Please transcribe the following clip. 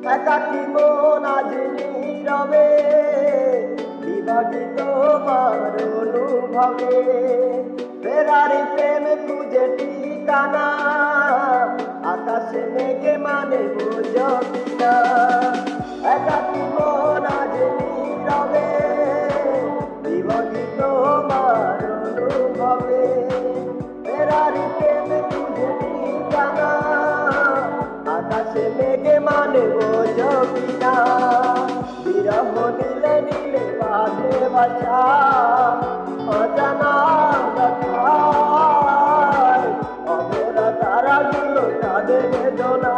একাকী মন আজ নীরবে বিভাগিত তোমার অনুভবে ফেরারি প্রেম খুঁজে ঠিকানা আকাশে মেঘে মানে বুঝো কিনা একাকী মন আজ নীরবে বিভাগিত তোমার অনুভবে ফেরারি প্রেম খুঁজে ঠিকানা আকাশে মেঘে মানে বোঝো কিনা বিরহ নীলে নীলে বাঁধে বাসা অজানা ব্যথায় অধরা তারাগুলো কাঁদে বেদনা